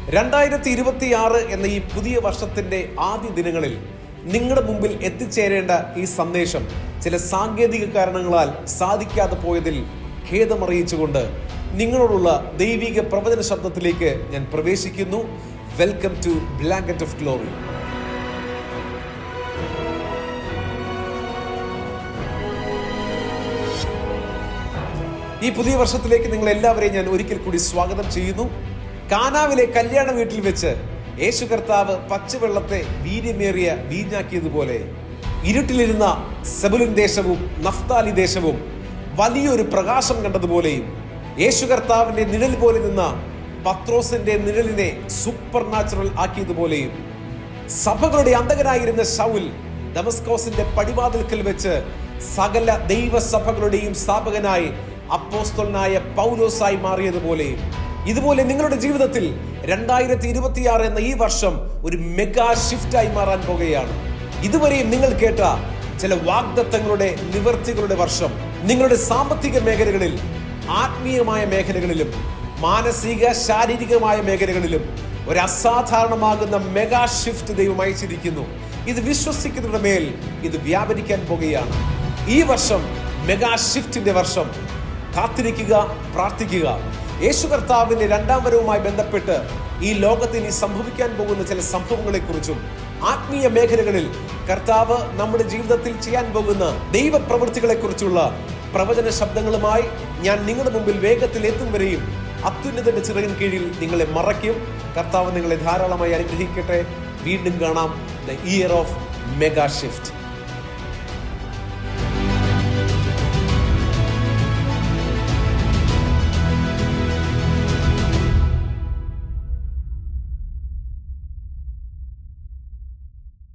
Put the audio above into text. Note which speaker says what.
Speaker 1: 2026 എന്ന ഈ പുതിയ വർഷത്തിന്റെ ആദ്യ ദിനങ്ങളിൽ നിങ്ങളുടെ മുമ്പിൽ എത്തിച്ചേരേണ്ട ഈ സന്ദേശം ചില സാങ്കേതിക കാരണങ്ങളാൽ സാധിക്കാതെ പോയതിൽ ഖേദമറിയിച്ചുകൊണ്ട് നിങ്ങളോടുള്ള ദൈവിക പ്രവചന ശബ്ദത്തിലേക്ക് ഞാൻ പ്രവേശിക്കുന്നു. Welcome to blanket of glory. ഈ പുതിയ വർഷത്തിലേക്ക് നിങ്ങൾ എല്ലാവരെയും ഞാൻ ഒരിക്കൽ കൂടി സ്വാഗതം ചെയ്യുന്നു. കാനാവിലെ കല്യാണ വീട്ടിൽ വെച്ച് യേശു കർത്താവ് പച്ചവെള്ളത്തെ വീര്യമേറിയ വീഞ്ഞാക്കിയതുപോലെ ഇരുട്ടിലിരുന്ന സെബുലൂൻ ദേശവും നഫ്താലി ദേശവും വലിയൊരു പ്രകാശം കണ്ടതുപോലെയും യേശു കർത്താവിന്റെ നിഴൽ പോലെ നിന്ന പത്രോസിന്റെ നിഴലിനെ സൂപ്പർ നാച്ചുറൽ ആക്കിയതുപോലെയും സഭകളുടെ അന്തകനായിരുന്ന ശൗൽ ദമസ്കോസിന്റെ പടിവാതിൽക്കൽ വെച്ച് സകല ദൈവസഭകളുടെയും സ്ഥാപകനായി അപ്പോസ്തലനായ പൗലോസായി മാറിയതുപോലെയും ഇതുപോലെ നിങ്ങളുടെ ജീവിതത്തിൽ 2026 എന്ന ഈ വർഷം ഒരു മെഗാ ഷിഫ്റ്റായി മാറാൻ പോകുകയാണ്. ഇതുവരെയും നിങ്ങൾ കേട്ട ചില വാഗ്ദത്തങ്ങളുടെ നിവർത്തികളുടെ വർഷം നിങ്ങളുടെ സാമ്പത്തിക മേഖലകളിൽ, ആത്മീയമായ മേഖലകളിലും, മാനസിക ശാരീരികമായ മേഖലകളിലും ഒരു അസാധാരണമാകുന്ന മെഗാ ഷിഫ്റ്റ് ദൈവം അയച്ചിരിക്കുന്നു. ഇത് വിശ്വസിക്കുന്നവരുടെ മേൽ ഇത് വ്യാപരിക്കാൻ പോകുകയാണ്. ഈ വർഷം മെഗാ ഷിഫ്റ്റിന്റെ വർഷം. കാത്തിരിക്കുക, പ്രാർത്ഥിക്കുക. യേശു കർത്താവിന്റെ രണ്ടാം വരവുമായി ബന്ധപ്പെട്ട് ഈ ലോകത്തിൽ ഇനി സംഭവിക്കാൻ പോകുന്ന ചില സംഭവങ്ങളെക്കുറിച്ചും ആത്മീയ മേഖലകളിൽ കർത്താവ് നമ്മുടെ ജീവിതത്തിൽ ചെയ്യാൻ പോകുന്ന ദൈവപ്രവൃത്തികളെക്കുറിച്ചുള്ള പ്രവചന ശബ്ദങ്ങളുമായി ഞാൻ നിങ്ങളുടെ മുമ്പിൽ വേഗത്തിൽ എത്തും വരെയും അത്യുന്നതന്റെ ചിറകിൻ കീഴിൽ നിങ്ങളെ മറയ്ക്കും. കർത്താവ് നിങ്ങളെ ധാരാളമായി അനുഗ്രഹിക്കട്ടെ. വീണ്ടും കാണാം. The year of mega shift.